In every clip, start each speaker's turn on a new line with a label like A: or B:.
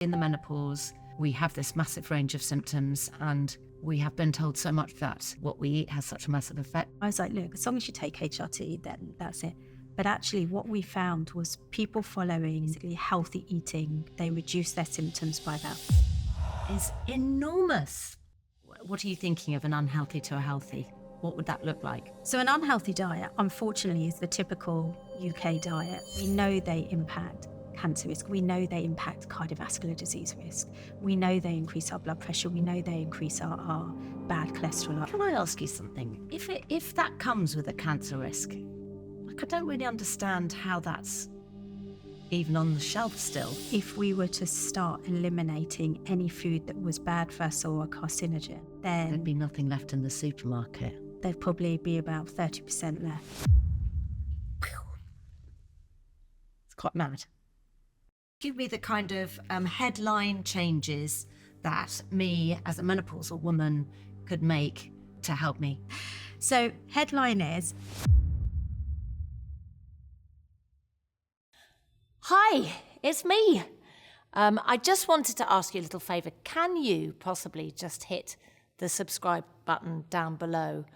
A: In the menopause, we have this massive range of symptoms, and we have been told so much that what we eat has such a massive effect.
B: I was like, look, as long as you take HRT, then that's it. But actually what we found was people following basically healthy eating, they reduced their symptoms by about...
A: It's enormous. What are you thinking of an unhealthy to a healthy? What would that look like?
B: So an unhealthy diet, unfortunately, is the typical UK diet. We know they impact cancer risk. We know they impact cardiovascular disease risk. We know they increase our blood pressure. We know they increase our bad cholesterol.
A: Can I ask you something? If that comes with a cancer risk, like I don't really understand how that's even on the shelf still.
B: If we were to start eliminating any food that was bad for us or a carcinogen, then
A: There'd be nothing left in the supermarket.
B: there'd probably be about 30% left.
A: It's quite mad. Give me the kind of headline changes that me as a menopausal woman could make to help me.
B: So headline is...
C: Hi, it's me. I just wanted to ask you a little favour. Can you possibly just hit the subscribe button down below?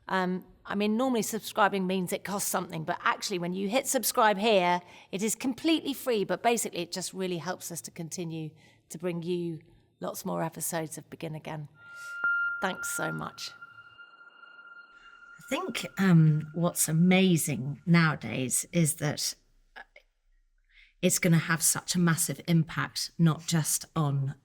C: I mean, normally subscribing means it costs something, but actually when you hit subscribe here, it is completely free, but basically it just really helps us to continue to bring you lots more episodes of Begin Again. Thanks so much.
A: I think what's amazing nowadays is that it's going to have such a massive impact, not just on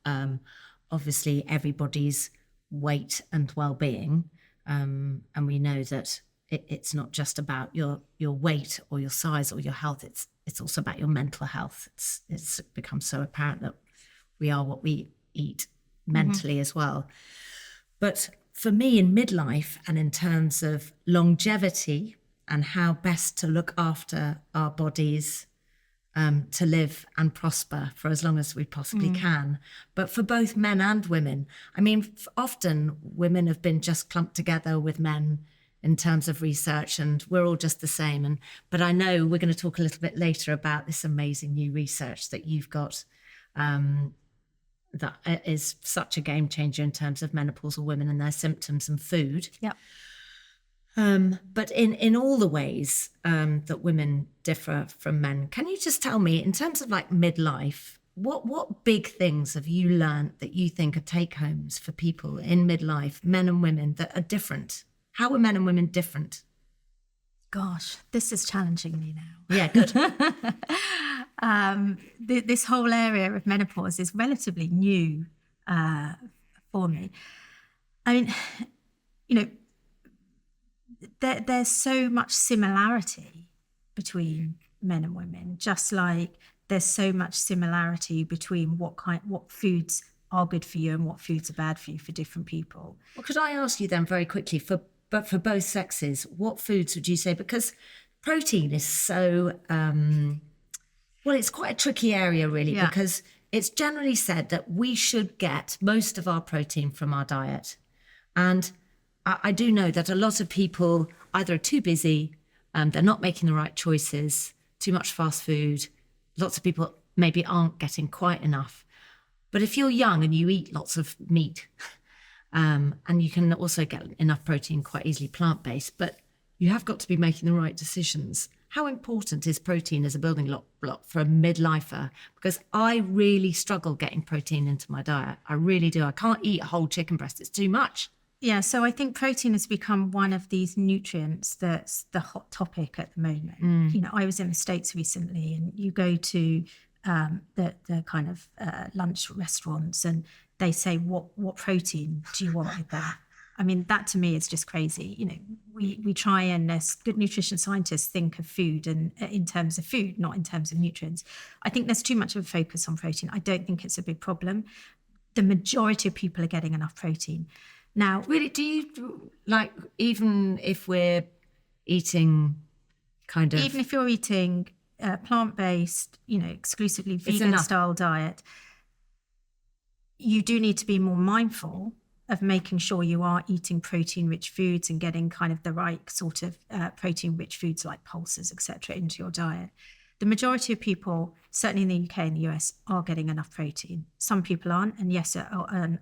A: obviously everybody's weight and well-being. And we know that it's not just about your weight or your size or your health. It's also about your mental health. It's become so apparent that we are what we eat mentally as well. But for me in midlife and in terms of longevity and how best to look after our bodies, to live and prosper for as long as we possibly can, but for both men and women. I mean, often women have been just clumped together with men in terms of research, and we're all just the same. But I know we're going to talk a little bit later about this amazing new research that you've got that is such a game changer in terms of menopausal women and their symptoms and food.
B: Yep.
A: But in all the ways that women differ from men, can you just tell me, in terms of like midlife, what big things have you learned that you think are take-homes for people in midlife, men and women, that are different? How are men and women different?
B: Gosh, this is challenging me now.
A: Yeah, good.
B: This whole area of menopause is relatively new for me. I mean, you know, there's so much similarity between men and women, just like there's so much similarity between what foods are good for you and what foods are bad for you for different people.
A: Well, could I ask you then very quickly, for both sexes, what foods would you say? Because protein is so, well, it's quite a tricky area really, because it's generally said that we should get most of our protein from our diet. And I do know that a lot of people either are too busy, they're not making the right choices, too much fast food. Lots of people maybe aren't getting quite enough. But if you're young and you eat lots of meat, and you can also get enough protein quite easily plant-based, but you have got to be making the right decisions. How important is protein as a building block for a midlifer? Because I really struggle getting protein into my diet. I really do. I can't eat a whole chicken breast. It's too much.
B: Yeah, so I think protein has become one of these nutrients that's the hot topic at the moment. You know, I was in the States recently, and you go to the kind of lunch restaurants, and they say, what protein do you want with that? I mean, that to me is just crazy. You know, we try and, as good nutrition scientists, think of food and in terms of food, not in terms of nutrients. I think there's too much of a focus on protein. I don't think it's a big problem. The majority of people are getting enough protein. Now,
A: really, do you, like, even if we're eating kind of...
B: Even if you're eating plant-based, you know, exclusively vegan-style diet, you do need to be more mindful of making sure you are eating protein-rich foods and getting kind of the right sort of protein-rich foods like pulses, etc., into your diet. the majority of people, certainly in the UK and the US, are getting enough protein. Some people aren't, and yes, at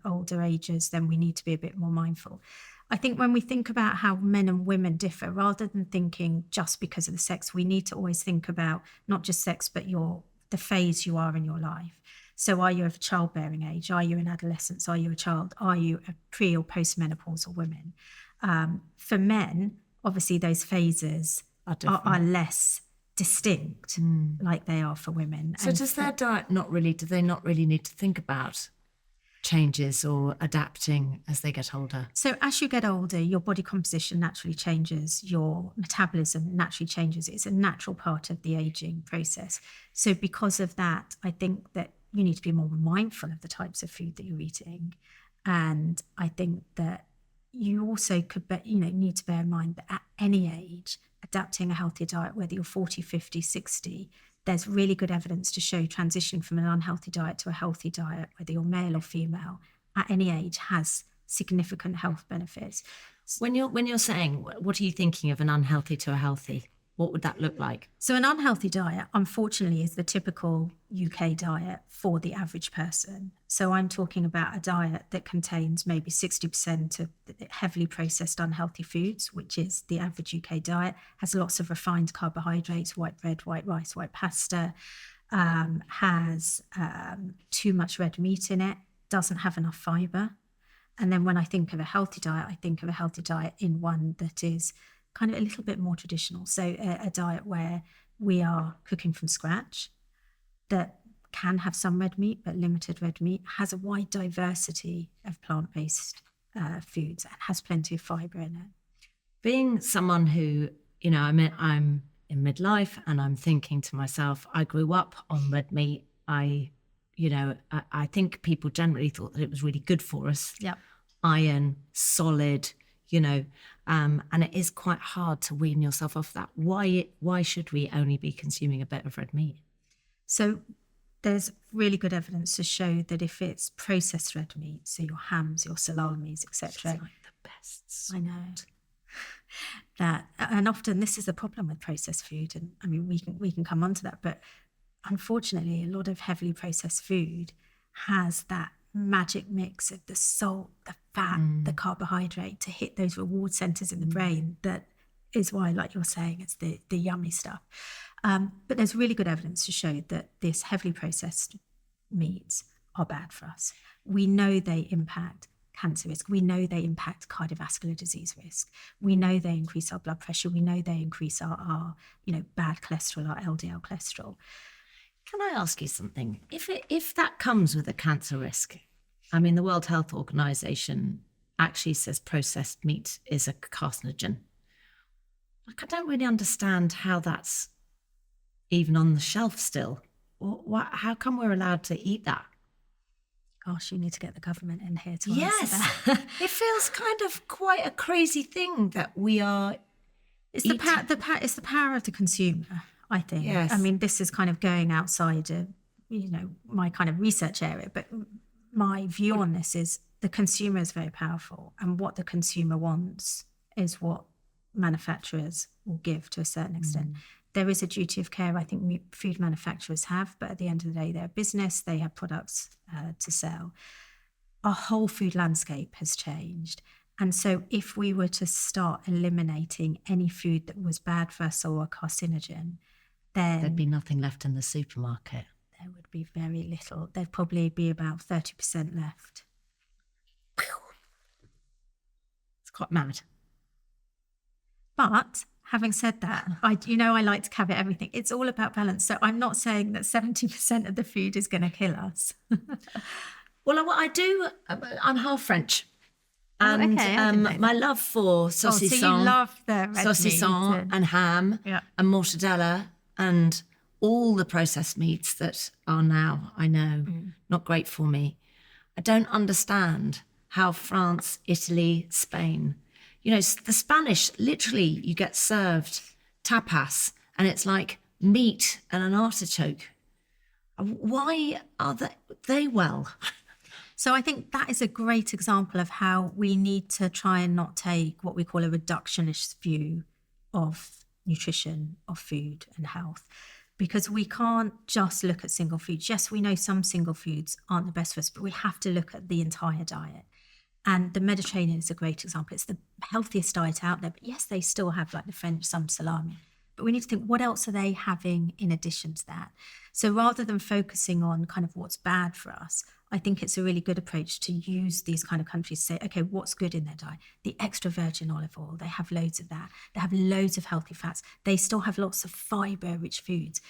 B: older ages, then we need to be a bit more mindful. I think when we think about how men and women differ, rather than thinking just because of the sex, we need to always think about not just sex, but the phase you are in your life. So are you of childbearing age? Are you in adolescence? Are you a child? Are you a pre or post-menopausal woman? For men, obviously those phases are less distinct like they are for women.
A: So does their diet do they not really need to think about changes or adapting as they get older?
B: So as you get older, your body composition naturally changes, your metabolism naturally changes. It's a natural part of the aging process. So because of that, I think that you need to be more mindful of the types of food that you're eating. And I think that you also need to bear in mind that at any age, adapting a healthy diet, whether you're 40, 50, 60, there's really good evidence to show transitioning from an unhealthy diet to a healthy diet, whether you're male or female, at any age has significant health benefits.
A: When you're saying, what are you thinking of an unhealthy to a healthy? What would that look like?
B: So an unhealthy diet, unfortunately, is the typical UK diet for the average person. So I'm talking about a diet that contains maybe 60% of heavily processed unhealthy foods, which is the average UK diet, has lots of refined carbohydrates, white bread, white rice, white pasta, has too much red meat in it, doesn't have enough fibre. And then when I think of a healthy diet, I think of a healthy diet in one that is kind of a little bit more traditional. So a diet where we are cooking from scratch, that can have some red meat, but limited red meat, has a wide diversity of plant-based foods, and has plenty of fibre in it.
A: Being someone who, I'm in midlife and I'm thinking to myself, I grew up on red meat. I think people generally thought that it was really good for us.
B: Yep.
A: Iron, solid, and it is quite hard to wean yourself off that. Why should we only be consuming a bit of red meat?
B: So there's really good evidence to show that if it's processed red meat, so your hams, your salamis, etc.
A: It's like the best.
B: I know. And often this is the problem with processed food, and I mean we can come on to that, but unfortunately a lot of heavily processed food has that magic mix of the salt, the fat, the carbohydrate to hit those reward centers in the brain. That is why, like you're saying, it's the yummy stuff. But there's really good evidence to show that this heavily processed meats are bad for us. We know they impact cancer risk. We know they impact cardiovascular disease risk. We know they increase our blood pressure. We know they increase our bad cholesterol, our LDL cholesterol.
A: Can I ask you something? If that comes with a cancer risk, I mean, the World Health Organization actually says processed meat is a carcinogen. I don't really understand how that's even on the shelf still. How come we're allowed to eat that?
B: Gosh, you need to get the government in here to
A: answer that. It feels kind of quite a crazy thing that we are.
B: It's the power of the consumer, I think.
A: Yes.
B: I mean, this is kind of going outside of, my kind of research area, but my view on this is the consumer is very powerful, and what the consumer wants is what manufacturers will give to a certain extent. There is a duty of care I think food manufacturers have, but at the end of the day, they're a business, they have products to sell. Our whole food landscape has changed. And so if we were to start eliminating any food that was bad for us or a carcinogen, then
A: there'd be nothing left in the supermarket.
B: There would be very little. There'd probably be about 30% left.
A: It's quite mad.
B: But having said that, I like to caveat everything. It's all about balance. So I'm not saying that 70% of the food is going to kill us.
A: Well, what I do, I'm half French. And my love for saucisson,
B: so you love the red
A: saucisson
B: meat
A: and ham and mortadella and all the processed meats that are now, I know, not great for me. I don't understand how France, Italy, Spain, the Spanish, literally you get served tapas and it's like meat and an artichoke. Why are they well?
B: So I think that is a great example of how we need to try and not take what we call a reductionist view of nutrition, of food and health. because we can't just look at single foods. Yes, we know some single foods aren't the best for us, but we have to look at the entire diet. And the Mediterranean is a great example. It's the healthiest diet out there, but yes, they still have like the French, some salami. But we need to think, what else are they having in addition to that? So rather than focusing on kind of what's bad for us, I think it's a really good approach to use these kind of countries to say, okay, what's good in their diet? The extra virgin olive oil, they have loads of that. They have loads of healthy fats. They still have lots of fibre-rich foods.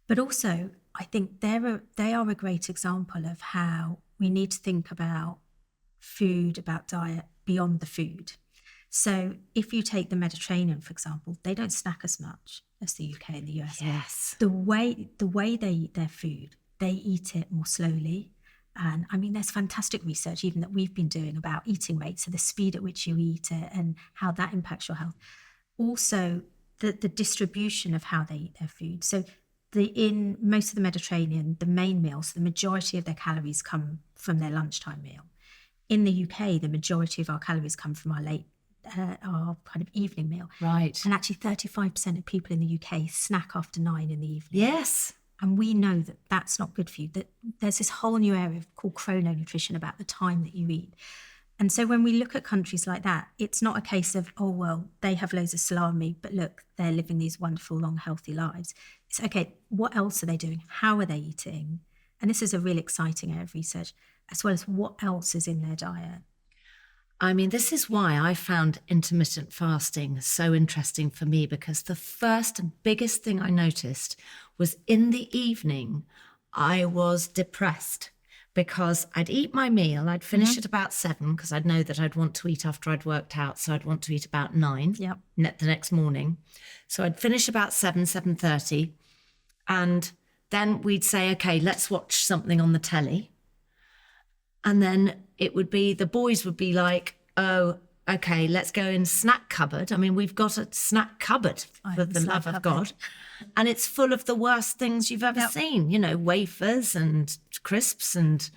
B: But also, I think they are a great example of how we need to think about food, about diet beyond the food. So if you take the Mediterranean, for example, they don't snack as much as the UK and the US.
A: Yes.
B: The way they eat their food, they eat it more slowly. And I mean, there's fantastic research even that we've been doing about eating rates, so the speed at which you eat it and how that impacts your health. Also, the distribution of how they eat their food. So in most of the Mediterranean, the main meals, the majority of their calories come from their lunchtime meal. In the UK, the majority of our calories come from our our kind of evening meal.
A: Right.
B: And actually 35% of people in the UK snack after 9 in the evening.
A: Yes.
B: And we know that that's not good for you, that there's this whole new area called chrononutrition about the time that you eat. And so when we look at countries like that, it's not a case of, oh, well, they have loads of salami, but look, they're living these wonderful, long, healthy lives. It's, okay, what else are they doing? How are they eating? And this is a really exciting area of research, as well as what else is in their diet.
A: I mean, this is why I found intermittent fasting so interesting for me, because the first and biggest thing I noticed was in the evening, I was depressed because I'd eat my meal. I'd finish at about 7 because I'd know that I'd want to eat after I'd worked out. So I'd want to eat about 9 the next morning. So I'd finish about 7:30. And then we'd say, okay, let's watch something on the telly. And then it would be, the boys would be like, oh, okay, let's go in snack cupboard. I mean, we've got a snack cupboard for the love of God. And it's full of the worst things you've ever seen, you know, wafers and crisps and,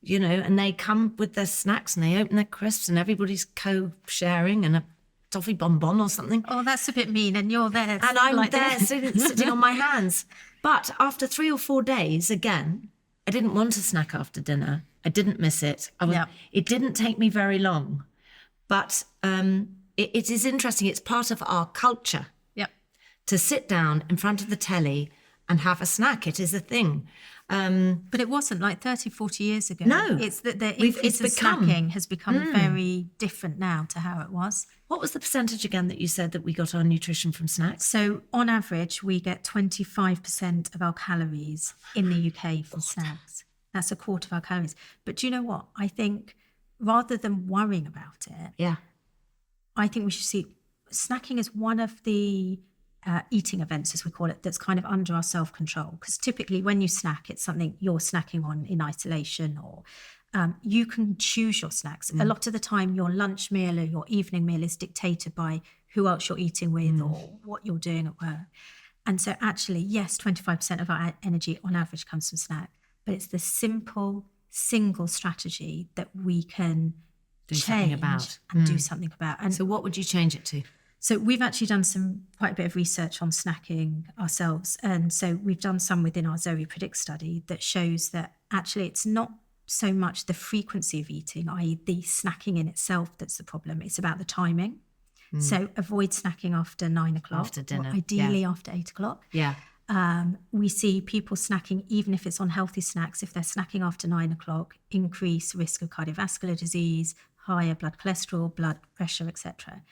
A: you know, and they come with their snacks and they open their crisps and everybody's co-sharing and a toffee bonbon or something.
B: Oh, that's a bit mean. And you're there.
A: And I'm
B: like
A: there sitting on my hands. But after 3 or 4 days, again, I didn't want a snack after dinner. I didn't miss it. It didn't take me very long. But it is interesting. It's part of our culture to sit down in front of the telly and have a snack. It is a thing.
B: But it wasn't like 30, 40 years ago.
A: No.
B: It's that the increase in snacking has become very different now to how it was.
A: What was the percentage again that you said that we got our nutrition from snacks?
B: So on average, we get 25% of our calories in the UK from snacks. That's a quarter of our calories. But do you know what? I think rather than worrying about it, I think we should see snacking as one of the eating events, as we call it, that's kind of under our self-control. Because typically when you snack, it's something you're snacking on in isolation, or you can choose your snacks. A lot of the time your lunch meal or your evening meal is dictated by who else you're eating with or what you're doing at work. And so actually, yes, 25% of our energy on average comes from snack, but it's the simple, single strategy that we can
A: do something about
B: and do something about. And
A: so what would you change it to?
B: So we've actually done quite a bit of research on snacking ourselves. And so we've done some within our Zoe Predict study that shows that actually it's not so much the frequency of eating, i.e. the snacking in itself, that's the problem. It's about the timing. So avoid snacking after 9 o'clock.
A: After dinner.
B: Ideally after 8 o'clock.
A: Yeah.
B: We see people snacking, even if it's unhealthy snacks, if they're snacking after 9 o'clock, increase risk of cardiovascular disease, higher blood cholesterol, blood pressure, etc.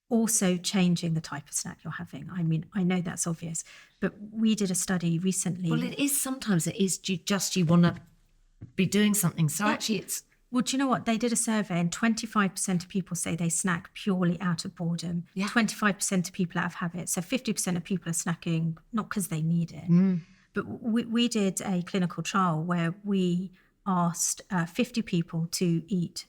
B: Also changing the type of snack you're having. I mean, I know that's obvious, but we did a study recently.
A: Well, it is sometimes. It is you want to be doing something. So actually it's...
B: Well, do you know what? They did a survey and 25% of people say they snack purely out of boredom. 25% of people out of habit. So 50% of people are snacking not because they need it. But we did a clinical trial where we asked 50 people to eat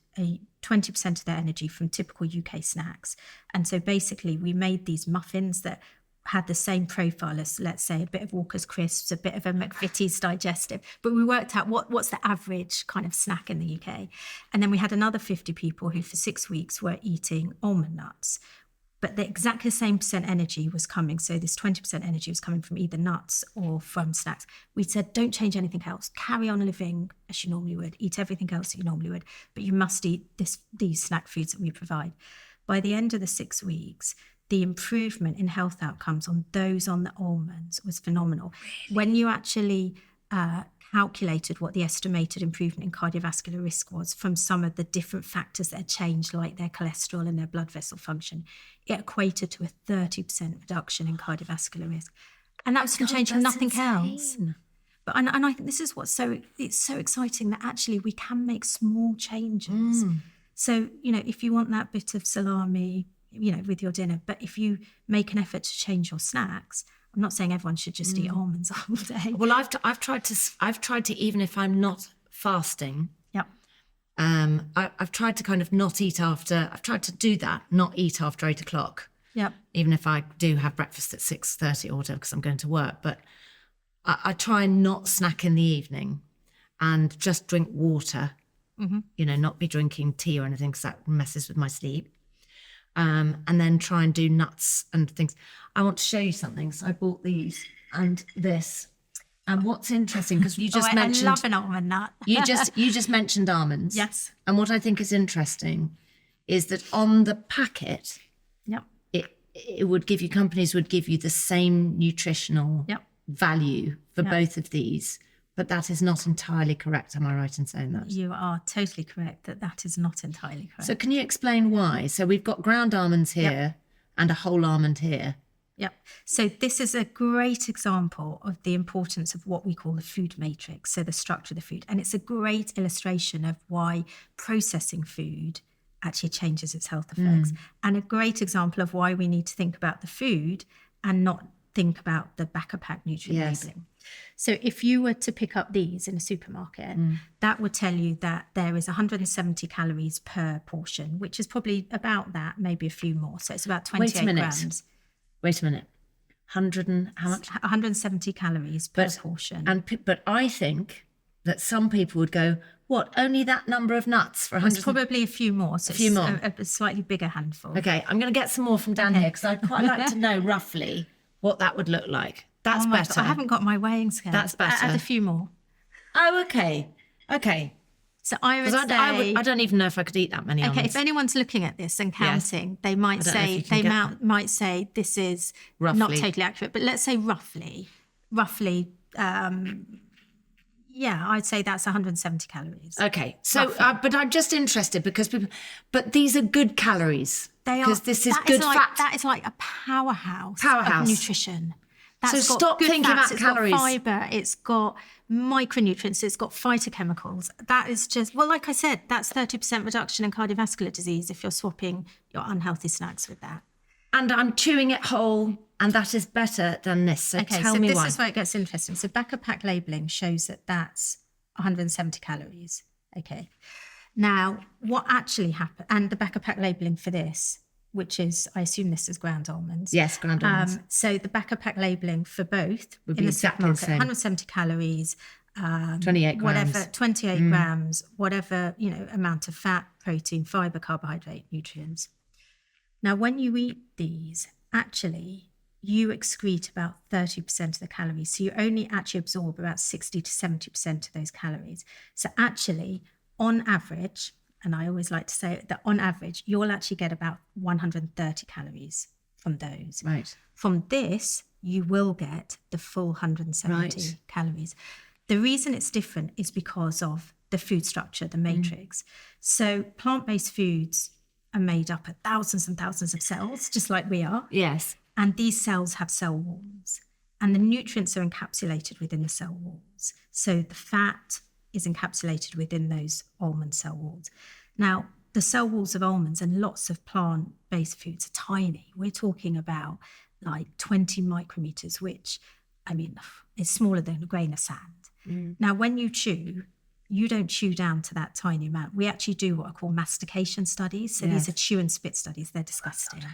B: 20% of their energy from typical UK snacks. And so basically we made these muffins that had the same profile as, let's say, a bit of Walker's Crisps, a bit of a McVitie's Digestive. But we worked out what's the average kind of snack in the UK. And then we had another 50 people who for 6 weeks were eating almond nuts. but the exactly the same percent energy was coming. So this 20% energy was coming from either nuts or from snacks. We said, don't change anything else. Carry on living as you normally would. Eat everything else that you normally would, but you must eat these snack foods that we provide. By the end of the 6 weeks, the improvement in health outcomes on those on the almonds was phenomenal. Really? When you actually calculated what the estimated improvement in cardiovascular risk was from some of the different factors that had changed, like their cholesterol and their blood vessel function, it equated to a 30% reduction in cardiovascular risk. And that was from changing nothing else. But and I think this is what's it's so exciting, that actually we can make small changes. So, if you want that bit of salami, with your dinner, but if you make an effort to change your snacks, I'm not saying everyone should just eat almonds all day.
A: Well, I've tried to, even if I'm not fasting.
B: Yep.
A: I've tried to kind of not eat after. I've tried to do that, not eat after 8 o'clock.
B: Yep.
A: Even if I do have breakfast at 6:30 or whatever, because I'm going to work. But I try and not snack in the evening, and just drink water. Not be drinking tea or anything, because that messes with my sleep. And then try and do nuts and things. I want to show you something. So I bought these and this. And what's interesting, because you just mentioned...
B: I love an almond nut.
A: you just mentioned almonds.
B: Yes.
A: And what I think is interesting is that on the packet,
B: yep,
A: it would give you, companies would give you the same nutritional value for both of these. But that is not entirely correct. Am I right in saying that?
B: You are totally correct that is not entirely correct.
A: So can you explain why? So we've got ground almonds here and a whole almond here.
B: Yep. So this is a great example of the importance of what we call the food matrix, so the structure of the food. And it's a great illustration of why processing food actually changes its health effects. And a great example of why we need to think about the food and not think about the back-of-pack nutrient labeling. So if you were to pick up these in a supermarket, that would tell you that there is 170 calories per portion, which is probably about that, maybe a few more. So it's about 28 grams.
A: Wait a minute. 100 and how much?
B: 170 calories per portion.
A: But I think that some people would go, what, only that number of nuts for 100?
B: It's probably a few more. So it's
A: more.
B: A slightly bigger handful.
A: Okay, I'm going to get some more from down here, because I'd quite like to know roughly what that would look like. That's better.
B: God, I haven't got my weighing scale.
A: That's better.
B: Add a few more.
A: Oh, okay.
B: So I would say...
A: I don't even know if I could eat that many almonds.
B: Okay, if anyone's looking at this and counting, they might say this is
A: roughly
B: not totally accurate, but let's say roughly, I'd say that's 170 calories.
A: Okay, so but I'm just interested because but these are good calories.
B: They are,
A: because this is good fat.
B: That is like a powerhouse of nutrition.
A: So stop thinking about calories.
B: It's got fibre, it's got micronutrients, it's got phytochemicals. That is just, well, like I said, that's 30% reduction in cardiovascular disease if you're swapping your unhealthy snacks with that.
A: And I'm chewing it whole, and that is better than this. So tell me why.
B: This is where it gets interesting. So back-of-pack labelling shows that that's 170 calories. Okay. Now, what actually happened, and the back-of-pack labelling for this, which is, I assume this is ground almonds.
A: Yes, ground almonds.
B: So the back-of-pack labelling for both
A: would be exactly the same.
B: 170 calories,
A: 28 grams.
B: Whatever, 28 grams, whatever, amount of fat, protein, fibre, carbohydrate, nutrients. Now, when you eat these, actually, you excrete about 30% of the calories. So you only actually absorb about 60 to 70% of those calories. So actually, on average, and I always like to say that on average, you'll actually get about 130 calories from those.
A: Right.
B: From this, you will get the full 170 calories. The reason it's different is because of the food structure, the matrix. So plant-based foods are made up of thousands and thousands of cells, just like we are.
A: Yes.
B: And these cells have cell walls. And the nutrients are encapsulated within the cell walls. So the fat is encapsulated within those almond cell walls. Now, the cell walls of almonds and lots of plant-based foods are tiny. We're talking about like 20 micrometers, which, I mean, is smaller than a grain of sand. Now, when you chew, you don't chew down to that tiny amount. We actually do what are called mastication studies. So these are chew and spit studies. They're disgusting.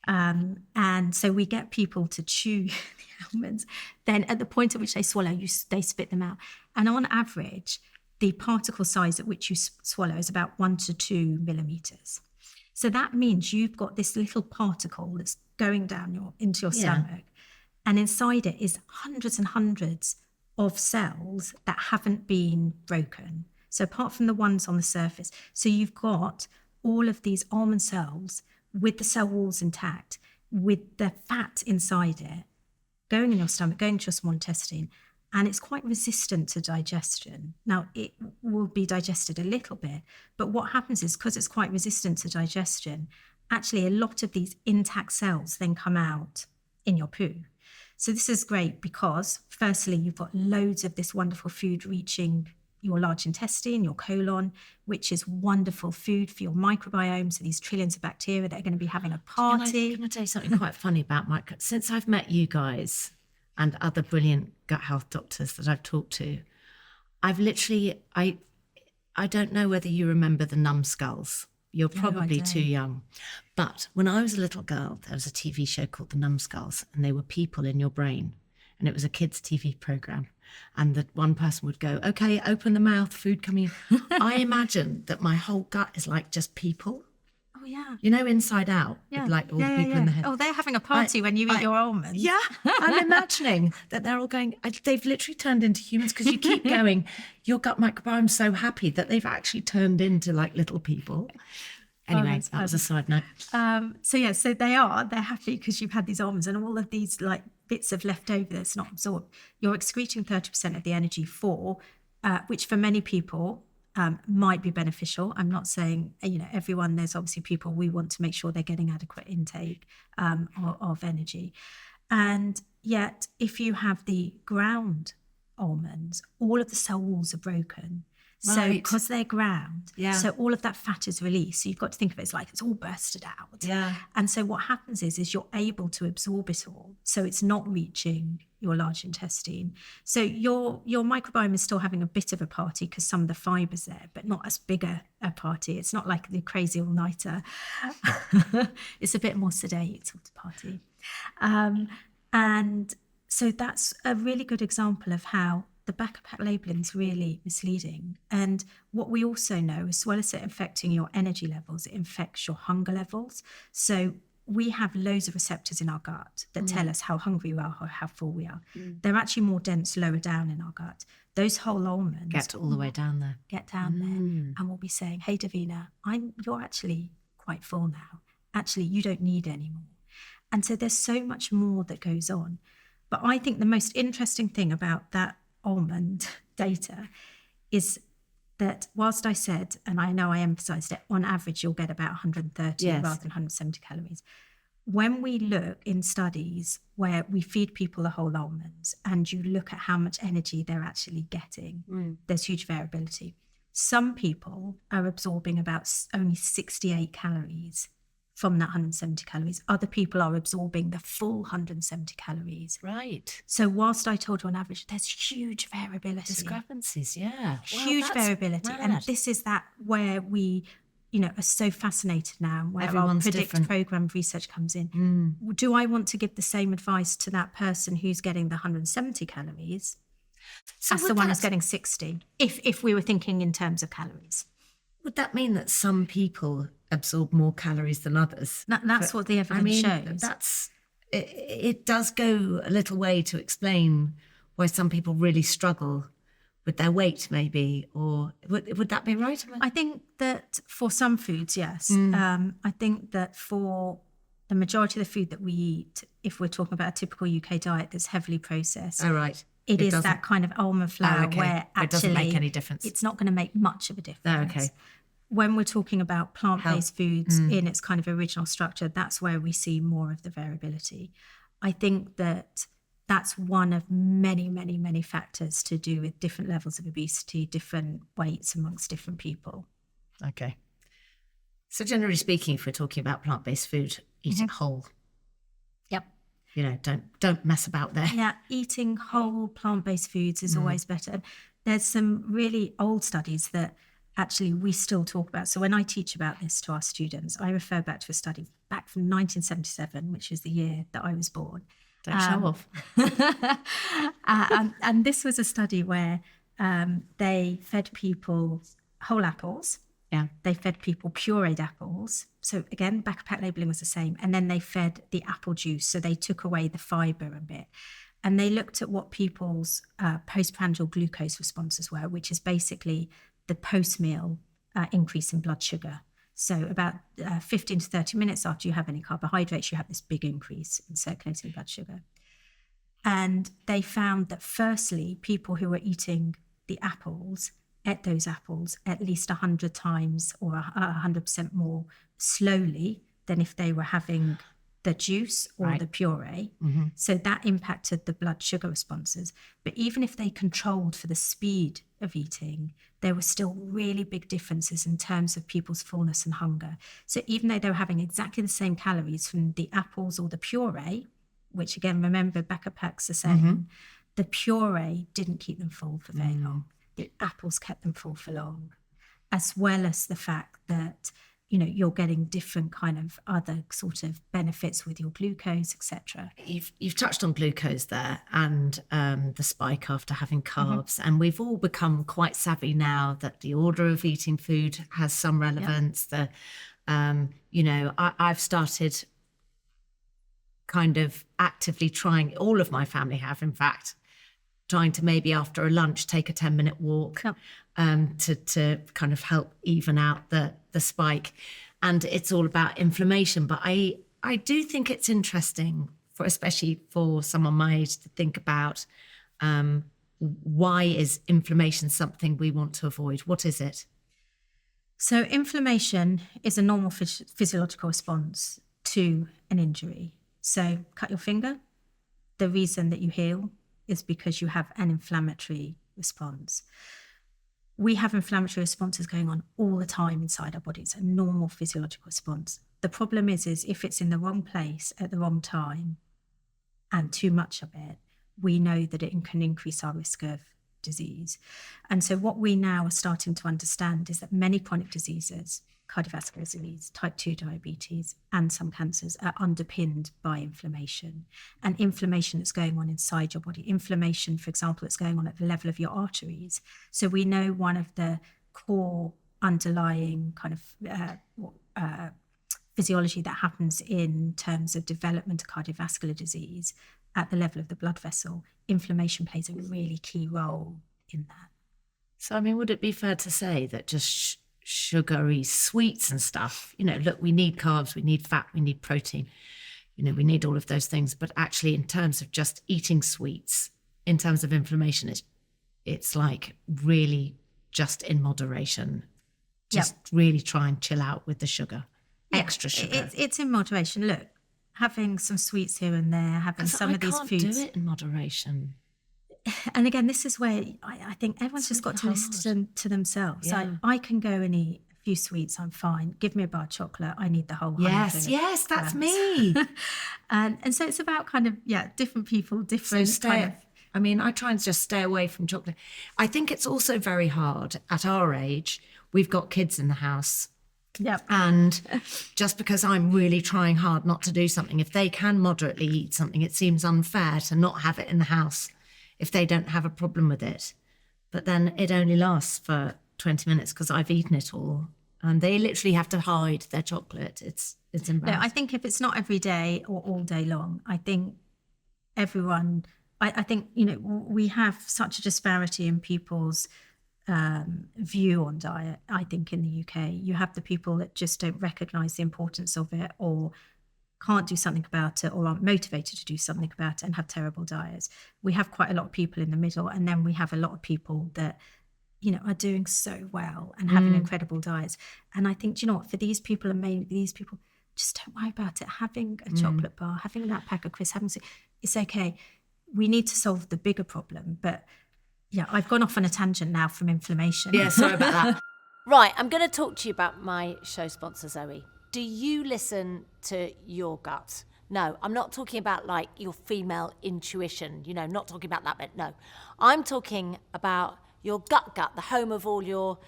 B: And so we get people to chew the almonds. Then at the point at which they swallow, they spit them out. And on average, the particle size at which you swallow is about 1 to 2 millimeters. So that means you've got this little particle that's going down into your stomach, and inside it is hundreds and hundreds of cells that haven't been broken. So apart from the ones on the surface, so you've got all of these almond cells with the cell walls intact, with the fat inside it, going in your stomach, going to your small intestine, and it's quite resistant to digestion. Now, it will be digested a little bit, but what happens is, because it's quite resistant to digestion, actually a lot of these intact cells then come out in your poo. So this is great because, firstly, you've got loads of this wonderful food reaching your large intestine, your colon, which is wonderful food for your microbiome. So these trillions of bacteria that are going to be having a party.
A: Can I tell you something quite funny about since I've met you guys and other brilliant gut health doctors that I've talked to, I've literally, I don't know whether you remember the numbskulls. You're probably too young. But when I was a little girl, there was a TV show called The Numbskulls, and they were people in your brain. And it was a kids' TV program. And that one person would go, okay, open the mouth, food coming in. I imagine that my whole gut is like just people.
B: Oh, yeah.
A: You know, Inside Out, with like all the people in the head.
B: Oh, they're having a party when you eat your almonds.
A: Yeah, I'm imagining that they're all going, they've literally turned into humans, because you keep going, your gut microbiome's so happy that they've actually turned into like little people. Anyway, that was a side note.
B: So they're happy because you've had these almonds and all of these like bits of leftover that's not absorbed. You're excreting 30% of the energy which for many people might be beneficial. I'm not saying, everyone, there's obviously people we want to make sure they're getting adequate intake of energy. And yet, if you have the ground almonds, all of the cell walls are broken. So because they're ground, so all of that fat is released. So you've got to think of it as like it's all bursted out.
A: Yeah.
B: And so what happens is you're able to absorb it all. So it's not reaching your large intestine. So your microbiome is still having a bit of a party because some of the fiber's there, but not as big a party. It's not like the crazy all-nighter. It's a bit more sedate sort of party. And so that's a really good example of how the back of pack labelling is really misleading. And what we also know, as well as it affecting your energy levels, it affects your hunger levels. So we have loads of receptors in our gut that tell us how hungry we are or how full we are. They're actually more dense lower down in our gut. Those whole almonds
A: Get all the way down there.
B: Get down there, and we'll be saying, hey, Davina, you're actually quite full now. Actually, you don't need any more. And so there's so much more that goes on. But I think the most interesting thing about that almond data is that whilst I said, and I know I emphasised it, on average you'll get about 130 rather than 170 calories. When we look in studies where we feed people the whole almonds and you look at how much energy they're actually getting, there's huge variability. Some people are absorbing about only 68 calories from that 170 calories. Other people are absorbing the full 170 calories.
A: Right.
B: So whilst I told you on average, there's huge variability.
A: Discrepancies, yeah.
B: Huge variability.
A: Mad.
B: And this is that where we, are so fascinated now, where
A: Everyone's
B: our predict
A: different.
B: program research comes in. Do I want to give the same advice to that person who's getting the 170 calories as the one who's getting 60, if we were thinking in terms of calories?
A: Would that mean that some people absorb more calories than others?
B: That's what the evidence shows.
A: It does go a little way to explain why some people really struggle with their weight, maybe, or would that be right?
B: I think that for some foods, yes. I think that for the majority of the food that we eat, if we're talking about a typical UK diet that's heavily processed,
A: oh, right.
B: It is that kind of almond flour where actually
A: it doesn't make any difference.
B: It's not going to make much of a difference.
A: Oh, okay.
B: When we're talking about plant-based foods in its kind of original structure, that's where we see more of the variability. I think that that's one of many, many, many factors to do with different levels of obesity, different weights amongst different people.
A: Okay. So generally speaking, if we're talking about plant-based food, eat it whole.
B: Yep.
A: Don't mess about there.
B: Yeah, eating whole plant-based foods is always better. There's some really old studies that actually we still talk about. So when I teach about this to our students, I refer back to a study back from 1977, which is the year that I was born.
A: Don't show off.
B: And this was a study where they fed people whole apples
A: Yeah.
B: They fed people pureed apples. So again, back of pack labelling was the same. And then they fed the apple juice. So they took away the fibre a bit. And they looked at what people's postprandial glucose responses were, which is basically the post-meal increase in blood sugar. So about 15 to 30 minutes after you have any carbohydrates, you have this big increase in circulating blood sugar. And they found that firstly, people who were eating the apples ate those apples at least 100 times or 100% more slowly than if they were having the juice or the puree. Mm-hmm. So that impacted the blood sugar responses. But even if they controlled for the speed of eating, there were still really big differences in terms of people's fullness and hunger. So even though they were having exactly the same calories from the apples or the puree, which again, remember, Becker Packs are saying, the puree didn't keep them full for very long. The apples kept them full for long, as well as the fact that, you know, you're getting different kind of other sort of benefits with your glucose, etc.
A: You've touched on glucose there and the spike after having carbs. And we've all become quite savvy now that the order of eating food has some relevance. You know, I've started kind of actively trying, all of my family have, in fact, trying to maybe after a lunch take a 10-minute walk to kind of help even out the spike. And it's all about inflammation. But I do think it's interesting, for especially for someone my age, to think about why is inflammation something we want to avoid? What is it?
B: So inflammation is a normal physiological response to an injury. So cut your finger, the reason that you heal is because you have an inflammatory response. We have inflammatory responses going on all the time inside our body. It's a normal physiological response. The problem is if it's in the wrong place at the wrong time and too much of it, we know that it can increase our risk of disease. And so what we now are starting to understand is that many chronic diseases, cardiovascular disease, type 2 diabetes, and some cancers are underpinned by inflammation. And inflammation that's going on inside your body. Inflammation, for example, that's going on at the level of your arteries. So we know one of the core underlying kind of physiology that happens in terms of development of cardiovascular disease at the level of the blood vessel. Inflammation plays a really key role in that.
A: So, I mean, would it be fair to say that just sugary sweets and stuff, you know, look, we need carbs, we need fat, we need protein, you know, we need all of those things, but actually in terms of just eating sweets, in terms of inflammation, it's like really just in moderation, just really try and chill out with the sugar, extra sugar.
B: It's in moderation. Look, having some sweets here and there, having some of these foods.
A: I can't do it in moderation.
B: And again, this is where I think everyone's just got to listen to themselves. Yeah. I can go and eat a few sweets, I'm fine. Give me a bar of chocolate, I need the whole 100.
A: Yes, that's me.
B: and so it's about kind of, different people, different
A: I mean, I try and just stay away from chocolate. I think it's also very hard at our age. We've got kids in the house.
B: Yep.
A: And just because I'm really trying hard not to do something, if they can moderately eat something, it seems unfair to not have it in the house if they don't have a problem with it. But then it only lasts for 20 minutes because I've eaten it all. And they literally have to hide their chocolate. It's embarrassing.
B: No, I think if it's not every day or all day long, I think everyone, I think, you know, we have such a disparity in people's view on diet. I think in the UK, you have the people that just don't recognise the importance of it or can't do something about it or aren't motivated to do something about it and have terrible diets. We have quite a lot of people in the middle, and then we have a lot of people that, you know, are doing so well and having incredible diets. And I think, do you know what, for these people, and maybe these people, just don't worry about it. Having a chocolate bar, having that pack of crisps, it's okay. We need to solve the bigger problem. But yeah, I've gone off on a tangent now from inflammation.
A: Yeah, sorry about that.
C: Right, I'm going to talk to you about my show sponsor, Zoe. Do you listen to your gut? No, I'm not talking about like your female intuition, you know, not talking about that bit, no. I'm talking about your gut, the home of all your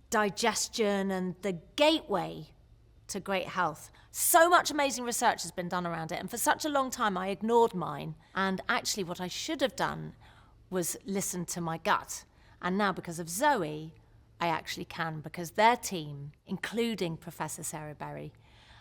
C: digestion and the gateway to great health. So much amazing research has been done around it, and for such a long time I ignored mine, and actually what I should have done was listen to my gut. And now, because of Zoe, I actually can, because their team, including Professor Sarah Berry,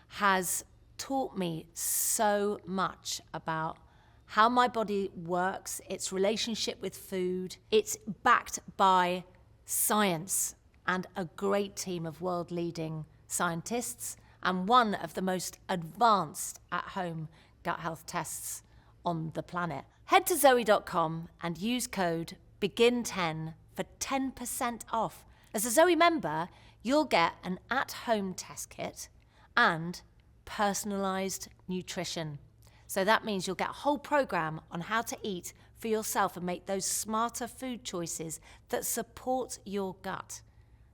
C: has taught me so much about how my body works, its relationship with food. It's backed by science and a great team of world-leading scientists and one of the most advanced at-home gut health tests on the planet. Head to Zoe.com and use code BEGIN10 for 10% off. As a Zoe member, you'll get an at-home test kit and personalised nutrition. So that means you'll get a whole programme on how to eat for yourself and make those smarter food choices that support your gut.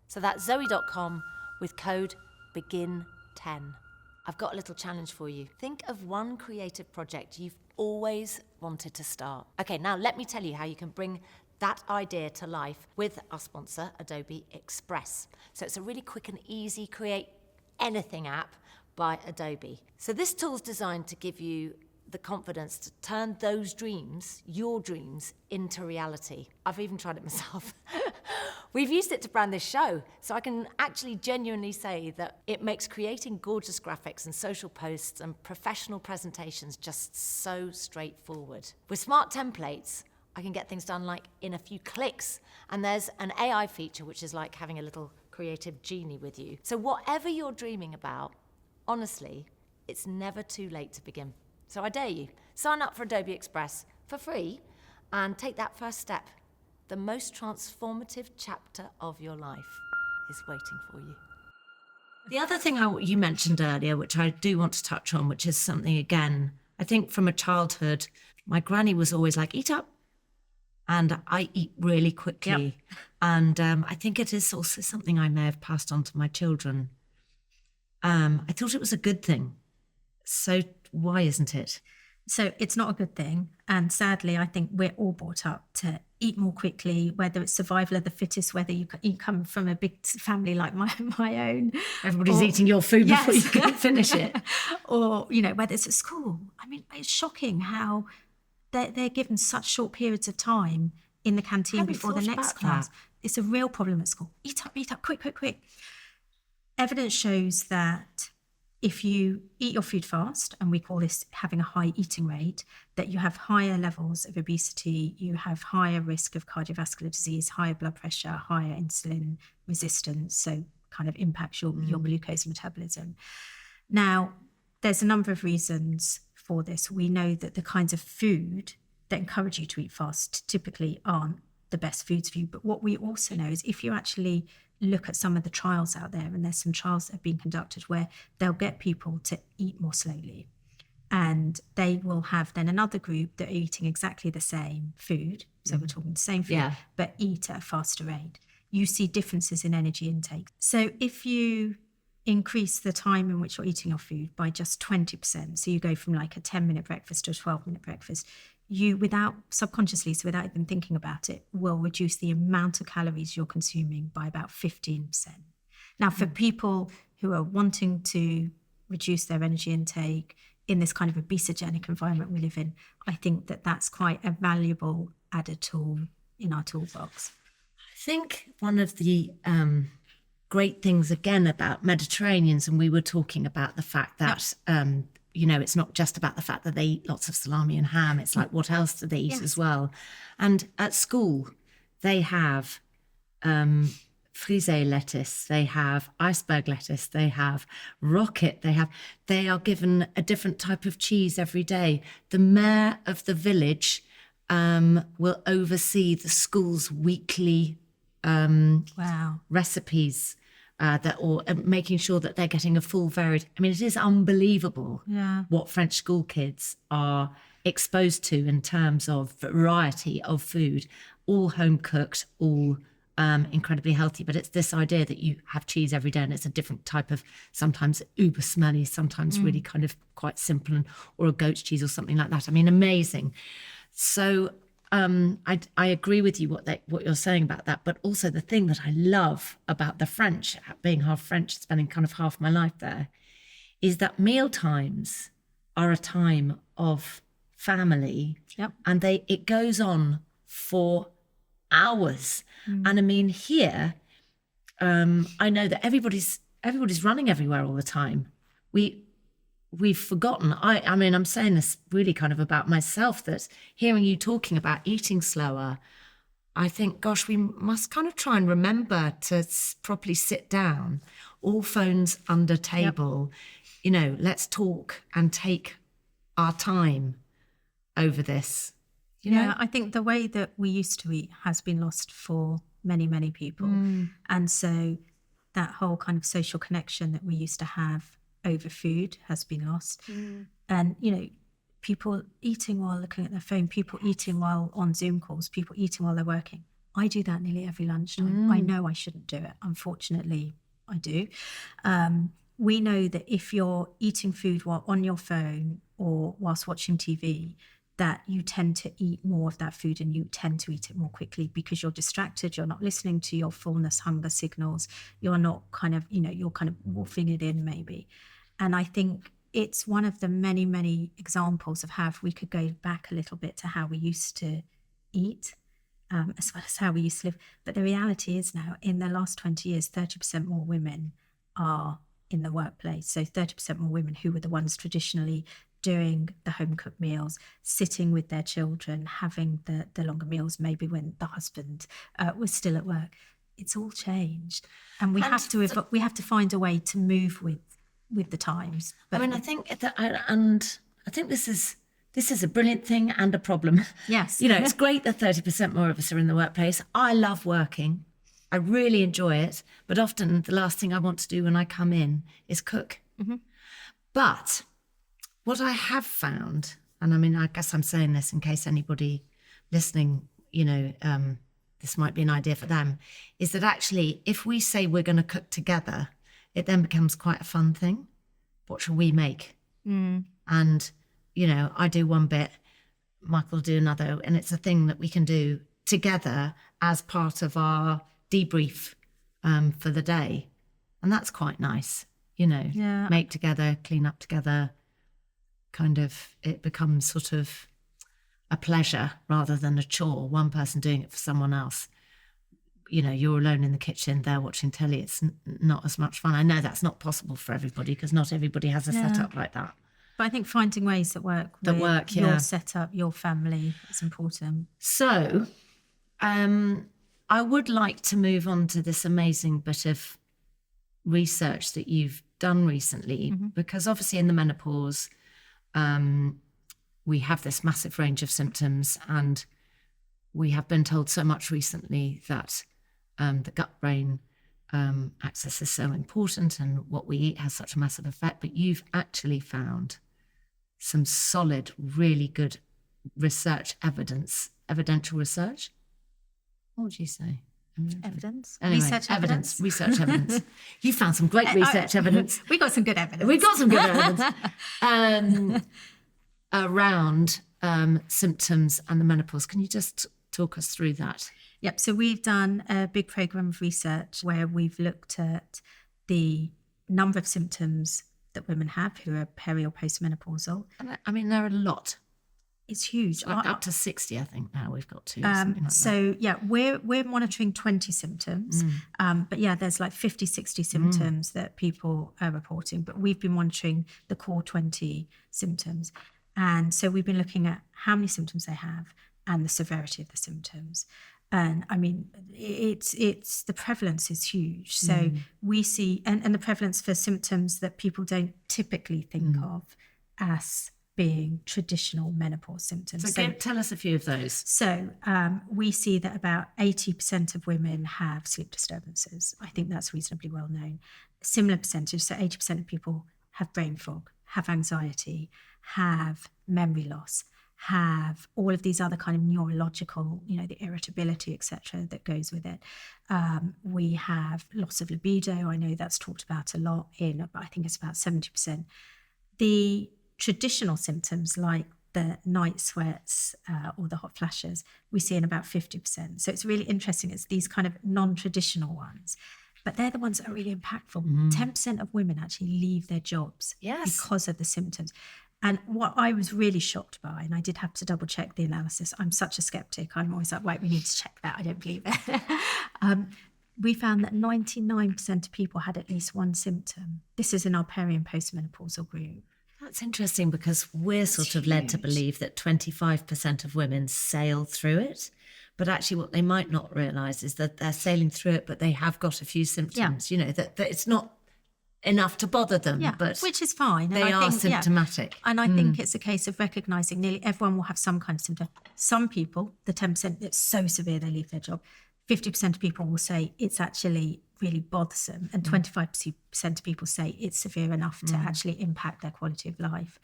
C: So that's Zoe.com with code BEGIN10. I've got a little challenge for you. Think of one creative project you've always wanted to start. Okay, now let me tell you how you can bring that idea to life with our sponsor, Adobe Express. So it's a really quick and easy create anything app by Adobe. So this tool's designed to give you the confidence to turn those dreams, your dreams, into reality. I've even tried it myself. We've used it to brand this show, so I can actually genuinely say that it makes creating gorgeous graphics and social posts and professional presentations just so straightforward. With smart templates, I can get things done like in a few clicks. And there's an AI feature which is like having a little creative genie with you. So whatever you're dreaming about, honestly, it's never too late to begin. So I dare you, sign up for Adobe Express for free and take that first step. The most transformative chapter of your life is waiting for you.
A: The other thing you mentioned earlier, which I do want to touch on, which is something, again, I think from a childhood, my granny was always like, eat up. And I eat really quickly. Yep. And I think it is also something I may have passed on to my children. I thought it was a good thing. So why isn't it?
B: So it's not a good thing. And sadly, I think we're all brought up to eat more quickly, whether it's survival of the fittest, whether you come from a big family like my own.
A: Everybody's eating your food before you can finish it.
B: Or, you know, whether it's at school. I mean, it's shocking how they're given such short periods of time in the canteen before the next class. It's a real problem at school. Eat up, quick. Evidence shows that if you eat your food fast, and we call this having a high eating rate, that you have higher levels of obesity, you have higher risk of cardiovascular disease, higher blood pressure, higher insulin resistance, so kind of impacts your glucose metabolism. Now, there's a number of reasons for this. We know that the kinds of food that encourage you to eat fast typically aren't the best foods for you. But what we also know is if you actually look at some of the trials out there, and there's some trials that have been conducted where they'll get people to eat more slowly, and they will have then another group that are eating exactly the same food. So we're talking the same food, but eat at a faster rate. You see differences in energy intake. So if you increase the time in which you're eating your food by just 20%, so you go from like a 10-minute breakfast to a 12-minute breakfast, you, without subconsciously, so without even thinking about it, will reduce the amount of calories you're consuming by about 15%. Now, for people who are wanting to reduce their energy intake in this kind of obesogenic environment we live in, I think that that's quite a valuable added tool in our toolbox.
A: I think one of the great things, again, about Mediterraneans, and we were talking about the fact that you know, it's not just about the fact that they eat lots of salami and ham. It's like, what else do they eat as well? And at school, they have frisee lettuce, they have iceberg lettuce, they have rocket, they are given a different type of cheese every day. The mayor of the village will oversee the school's weekly recipes. Or making sure that they're getting a full varied. I mean, it is unbelievable what French school kids are exposed to in terms of variety of food, all home cooked, all incredibly healthy. But it's this idea that you have cheese every day and it's a different type of, sometimes uber smelly, sometimes really kind of quite simple, or a goat's cheese or something like that. I mean, amazing. So I agree with you what you're saying about that, but also the thing that I love about the French, being half French, spending kind of half my life there, is that meal times are a time of family, and it goes on for hours. And I mean, here I know that everybody's running everywhere all the time. We've forgotten. I mean, I'm saying this really kind of about myself, that hearing you talking about eating slower, I think, gosh, we must kind of try and remember to properly sit down, all phones under table, let's talk and take our time over this. You know?
B: I think the way that we used to eat has been lost for many, many people. And so that whole kind of social connection that we used to have over food has been lost. And, people eating while looking at their phone, people eating while on Zoom calls, people eating while they're working. I do that nearly every lunchtime. I know I shouldn't do it. Unfortunately, I do. We know that if you're eating food while on your phone or whilst watching TV, that you tend to eat more of that food and you tend to eat it more quickly because you're distracted, you're not listening to your fullness, hunger signals, you're not kind of, you're kind of wolfing it in maybe. And I think it's one of the many, many examples of how if we could go back a little bit to how we used to eat, as well as how we used to live. But the reality is now, in the last 20 years, 30% more women are in the workplace. So 30% more women who were the ones traditionally doing the home cooked meals, sitting with their children, having the longer meals, maybe when the husband was still at work. It's all changed, and we have to find a way to move with the times. But
A: I think this is a brilliant thing and a problem.
B: Yes.
A: It's great that 30% more of us are in the workplace. I love working. I really enjoy it. But often the last thing I want to do when I come in is cook. But what I have found, and I mean, I guess I'm saying this in case anybody listening, this might be an idea for them, is that actually if we say we're going to cook together, it then becomes quite a fun thing. What shall we make? And, I do one bit, Michael will do another, and it's a thing that we can do together as part of our debrief for the day. And that's quite nice, make together, clean up together, kind of, it becomes sort of a pleasure rather than a chore, one person doing it for someone else. You're alone in the kitchen, they're watching telly, it's not as much fun. I know that's not possible for everybody because not everybody has a setup like that.
B: But I think finding ways that work your setup, your family is important.
A: So I would like to move on to this amazing bit of research that you've done recently, because obviously in the menopause, we have this massive range of symptoms, and we have been told so much recently that the gut-brain axis is so important and what we eat has such a massive effect. But you've actually found some solid, really good evidential research. What would you say?
B: Evidence?
A: Anyway,
B: research evidence?
A: Research evidence. You found some great research evidence.
B: We got some good evidence.
A: Around symptoms and the menopause. Can you just talk us through that?
B: Yep. So we've done a big program of research where we've looked at the number of symptoms that women have who are peri or postmenopausal.
A: And I mean, there are a lot.
B: It's huge.
A: It's like up to 60, I think now we've got to. Something like
B: so,
A: that.
B: we're monitoring 20 symptoms. But there's like 50, 60 symptoms that people are reporting. But we've been monitoring the core 20 symptoms. And so we've been looking at how many symptoms they have and the severity of the symptoms. And I mean, it's the prevalence is huge. So we see, and the prevalence for symptoms that people don't typically think of as being traditional menopause symptoms.
A: So tell us a few of those.
B: So we see that about 80% of women have sleep disturbances. I think that's reasonably well known. A similar percentage, so 80% of people have brain fog, have anxiety, have memory loss, have all of these other kind of neurological, the irritability, etc., that goes with it. We have loss of libido. I know that's talked about a lot I think it's about 70%. The traditional symptoms like the night sweats or the hot flashes, we see in about 50%. So it's really interesting. It's these kind of non-traditional ones, but they're the ones that are really impactful. 10% of women actually leave their jobs because of the symptoms. And what I was really shocked by, and I did have to double check the analysis, I'm such a skeptic. I'm always like, right, we need to check that. I don't believe it. we found that 99% of people had at least one symptom. This is in our peri and postmenopausal group.
A: That's interesting, because we're sort of led to believe that 25% of women sail through it. But actually what they might not realise is that they're sailing through it, but they have got a few symptoms, you know, that it's not enough to bother them, but
B: which is fine.
A: They are symptomatic.
B: And I think it's a case of recognising nearly everyone will have some kind of symptom. Some people, the 10%, it's so severe they leave their job. 50% of people will say it's actually really bothersome, and 25% of people say it's severe enough to actually impact their quality of life.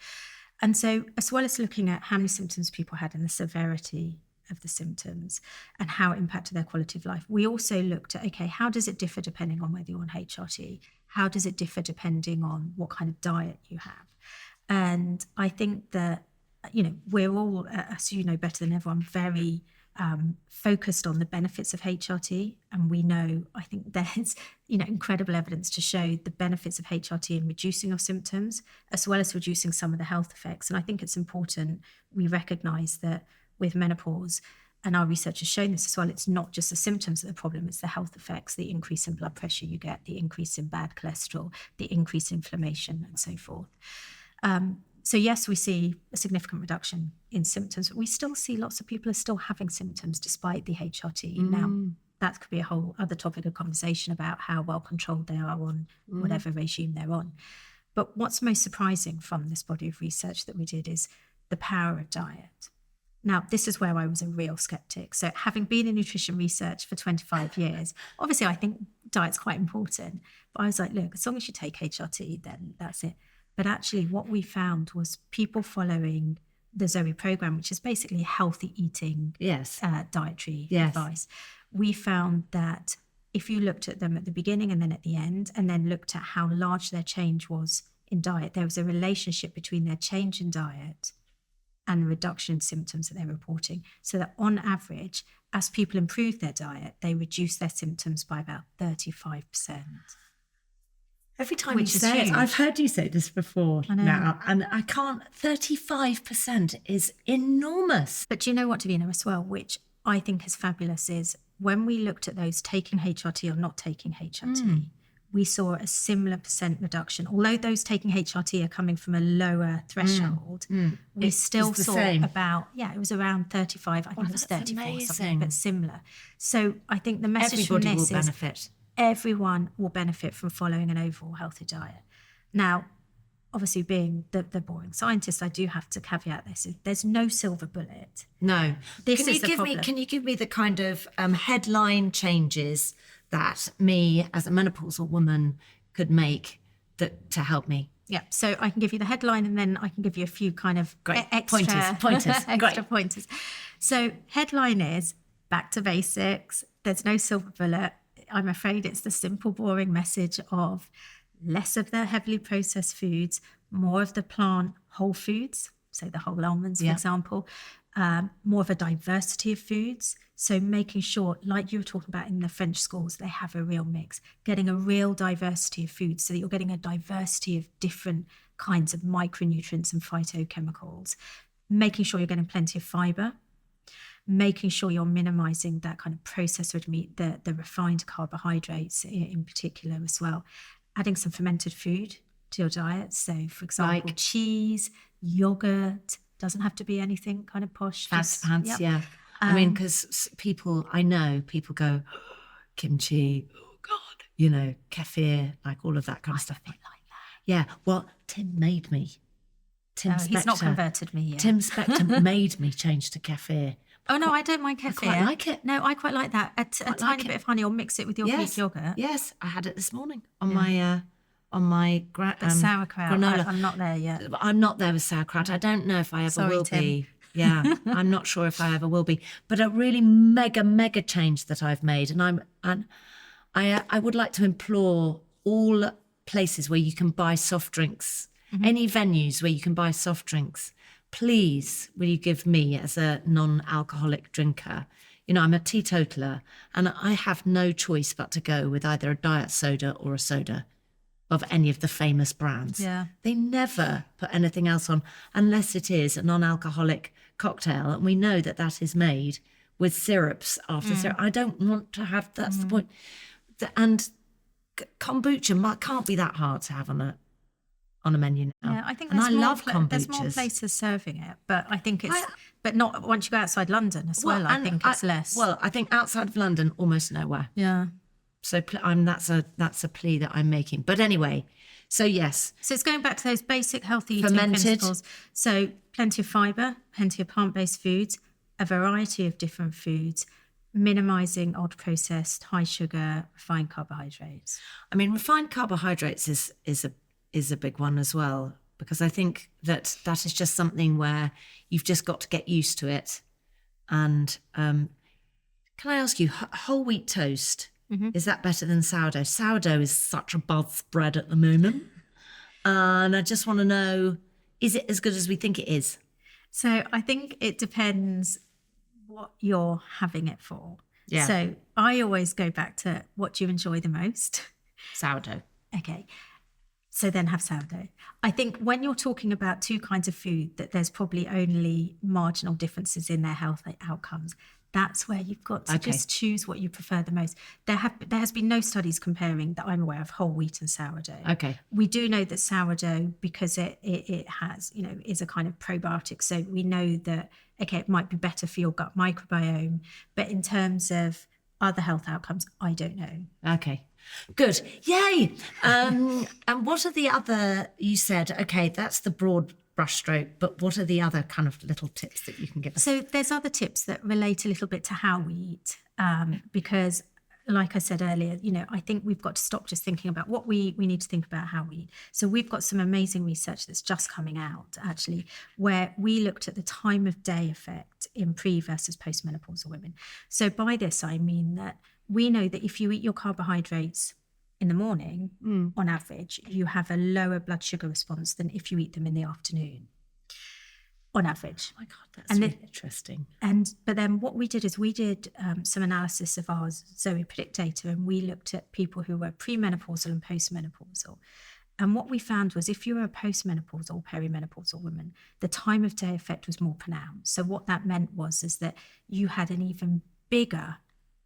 B: And so, as well as looking at how many symptoms people had and the severity of the symptoms and how it impacted their quality of life, we also looked at, okay, how does it differ depending on whether you're on HRT? How does it differ depending on what kind of diet you have? And I think that, you know, we're all, as you know better than everyone, very focused on the benefits of HRT. And we know, I think there's, you know, incredible evidence to show the benefits of HRT in reducing your symptoms, as well as reducing some of the health effects. And I think it's important we recognise that with menopause, and our research has shown this as well, it's not just the symptoms that are the problem, it's the health effects, the increase in blood pressure you get, the increase in bad cholesterol, the increase in inflammation, and so forth. So yes, we see a significant reduction in symptoms, but we still see lots of people are still having symptoms despite the HRT. Now, that could be a whole other topic of conversation about how well controlled they are on whatever regime they're on. But what's most surprising from this body of research that we did is the power of diet. Now, this is where I was a real skeptic. So having been in nutrition research for 25 years, obviously I think diet's quite important. But I was like, look, as long as you take HRT, then that's it. But actually what we found was people following the Zoe program, which is basically healthy eating, dietary advice. We found that if you looked at them at the beginning and then at the end, and then looked at how large their change was in diet, there was a relationship between their change in diet and the reduction in symptoms that they're reporting. So that on average, as people improve their diet, they reduce their symptoms by about 35%.
A: Every time you say it, I've heard you say this before now, and I can't, 35% is enormous.
B: But do you know what, Davina, as well, which I think is fabulous, is when we looked at those taking HRT or not taking HRT, we saw a similar percent reduction. Although those taking HRT are coming from a lower threshold, we still saw about, it was around 35, I think it was 34 something, but similar. So I think the message from this is everyone will benefit from following an overall healthy diet. Now, obviously being the boring scientist, I do have to caveat this. There's no silver bullet.
A: No.
B: This is the problem.
A: Can you give me the kind of headline changes that me as a menopausal woman could make to help me?
B: Yeah, so I can give you the headline and then I can give you a few kind of extra pointers. So headline is back to basics. There's no silver bullet. I'm afraid it's the simple, boring message of less of the heavily processed foods, more of the plant whole foods, say the whole almonds, for example, more of a diversity of foods. So making sure, like you were talking about in the French schools, they have a real mix, getting a real diversity of foods so that you're getting a diversity of different kinds of micronutrients and phytochemicals, making sure you're getting plenty of fibre, making sure you're minimizing that kind of processed meat, the refined carbohydrates in particular as well, adding some fermented food to your diet. So, for example, like cheese, yogurt, doesn't have to be anything kind of posh.
A: Fast pants, I mean, because I know people go, kimchi, oh God, you know, kefir, like all of that kind of stuff.
B: Like that.
A: Yeah, well, Tim made me.
B: He's not converted me yet.
A: Tim Spector made me change to kefir.
B: Oh, no, I don't mind kefir.
A: I quite like it.
B: No, I quite like that. A tiny bit of honey or mix it with your Greek yogurt.
A: Yes, I had it this morning on my
B: sauerkraut.
A: granola.
B: I'm not there yet.
A: I'm not there with sauerkraut. I don't know if I ever will be. Yeah, I'm not sure if I ever will be. But a really mega change that I've made, and I would like to implore all places where you can buy soft drinks, any venues where you can buy soft drinks, please, will you give me, as a non-alcoholic drinker, you know, I'm a teetotaler, and I have no choice but to go with either a diet soda or a soda of any of the famous brands.
B: Yeah.
A: They never put anything else on unless it is a non-alcoholic cocktail, and we know that that is made with syrups after syrup. I don't want to have, that's the point. kombucha can't be that hard to have on a menu now.
B: Yeah, I think
A: and
B: there's
A: I love kombuchas.
B: there's more places serving it, but I think it's but not once you go outside London as well. I think it's less.
A: Well, I think outside of London, almost nowhere.
B: Yeah.
A: So that's a plea that I'm making. But anyway, so yes.
B: So it's going back to those basic healthy eating
A: Fermented.
B: principles. So plenty of fibre, plenty of plant-based foods, a variety of different foods, minimising ultra-processed, high sugar, refined carbohydrates.
A: I mean, refined carbohydrates is a big one as well, because I think that is just something where you've just got to get used to it. And can I ask you, whole wheat toast, is that better than sourdough? Sourdough is such a buzz bread at the moment. And I just want to know, is it as good as we think it is?
B: So I think it depends what you're having it for.
A: Yeah.
B: So I always go back to, what do you enjoy the most?
A: Sourdough.
B: Okay. So then have sourdough. I think when you're talking about two kinds of food that there's probably only marginal differences in their health outcomes, that's where you've got to just choose what you prefer the most. There has been no studies comparing, that I'm aware of, whole wheat and sourdough.
A: Okay.
B: We do know that sourdough, because it has, is a kind of probiotic. So we know that, it might be better for your gut microbiome. But in terms of other health outcomes, I don't know.
A: Okay. Good. Yay. And what are the other, you said, that's the broad brushstroke, but what are the other kind of little tips that you can give us?
B: So there's other tips that relate a little bit to how we eat, because like I said earlier, I think we've got to stop just thinking about what we need to think about how we eat. So we've got some amazing research that's just coming out, actually, where we looked at the time of day effect in pre versus postmenopausal women. So by this, I mean that we know that if you eat your carbohydrates in the morning, on average, you have a lower blood sugar response than if you eat them in the afternoon, on average.
A: Oh my God, that's really interesting.
B: But then what we did is we did some analysis of our Zoe Predict data, and we looked at people who were premenopausal and postmenopausal. And what we found was, if you were a postmenopausal or perimenopausal woman, the time of day effect was more pronounced. So what that meant is that you had an even bigger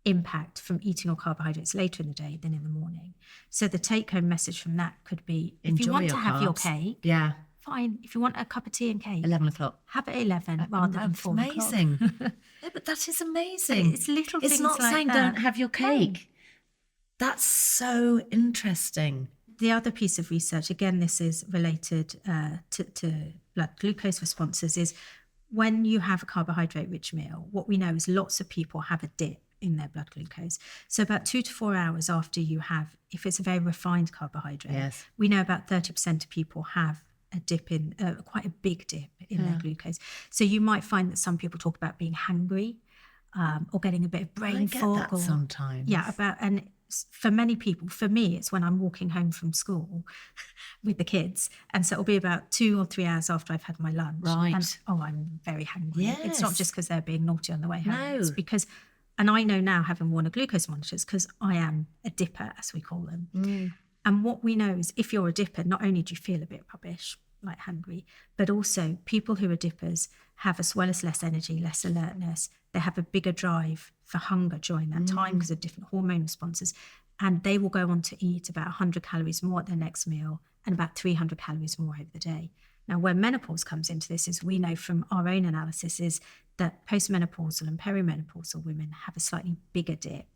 B: impact from eating your carbohydrates later in the day than in the morning. So the take-home message from that could be, if you want to have your cake, fine. If you want a cup of tea and cake,
A: 11 o'clock.
B: Have it at 11 rather than 4 o'clock.
A: Amazing. Yeah, but that is amazing.
B: It's little things
A: like that. It's not saying don't have your cake. No. That's so interesting.
B: The other piece of research, again, this is related to blood glucose responses, is when you have a carbohydrate-rich meal, what we know is lots of people have a dip in their blood glucose. So about 2 to 4 hours after you have, if it's a very refined carbohydrate, we know about 30% of people have a dip in, quite a big dip in their glucose. So you might find that some people talk about being hangry, or getting a bit of brain fog.
A: I get that sometimes.
B: Yeah, and for many people, for me, it's when I'm walking home from school with the kids. And so it'll be about 2 or 3 hours after I've had my lunch.
A: Right.
B: And, I'm very hungry.
A: Yes.
B: It's not just because they're being naughty on the way home.
A: No.
B: It's because, and I know now, having worn a glucose monitor, because I am a dipper, as we call them. And what we know is, if you're a dipper, not only do you feel a bit rubbish, like hungry, but also people who are dippers have, as well as less energy, less alertness, they have a bigger drive for hunger during that time because of different hormone responses. And they will go on to eat about 100 calories more at their next meal and about 300 calories more over the day. Now, where menopause comes into this is, we know from our own analysis, is that postmenopausal and perimenopausal women have a slightly bigger dip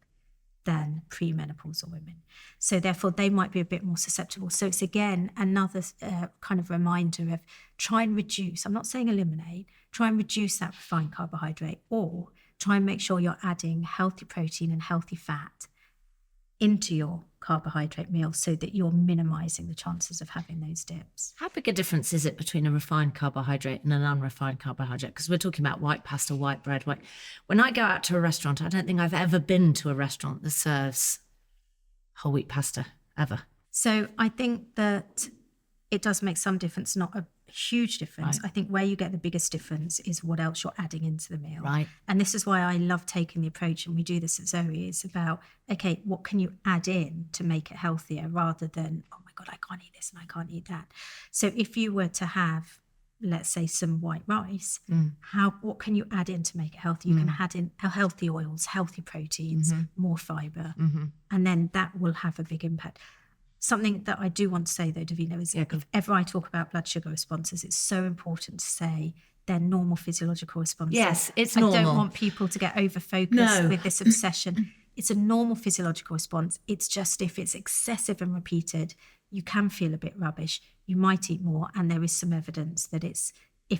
B: than premenopausal women. So therefore, they might be a bit more susceptible. So it's, again, another kind of reminder of, try and reduce, I'm not saying eliminate, try and reduce that refined carbohydrate, or try and make sure you're adding healthy protein and healthy fat into your carbohydrate meal so that you're minimizing the chances of having those dips.
A: How big a difference is it between a refined carbohydrate and an unrefined carbohydrate? Because we're talking about white pasta, white bread. When I go out to a restaurant, I don't think I've ever been to a restaurant that serves whole wheat pasta, ever.
B: So I think that it does make some difference, not a huge difference.
A: Right.
B: I think where you get the biggest difference is what else you're adding into the meal.
A: Right.
B: And this is why I love taking the approach, and we do this at Zoe, is about, okay, what can you add in to make it healthier, rather than, oh my God, I can't eat this and I can't eat that. So if you were to have let's say, some white rice, what can you add in to make it healthy? You can add in healthy oils, healthy proteins, more fibre, and then that will have a big impact. Something that I do want to say, though, Davina, is if ever I talk about blood sugar responses, it's so important to say they're normal physiological responses.
A: Yes, it's normal.
B: I don't want people to get over-focused with this obsession. It's a normal physiological response. It's just if it's excessive and repeated, you can feel a bit rubbish. You might eat more, and there is some evidence that if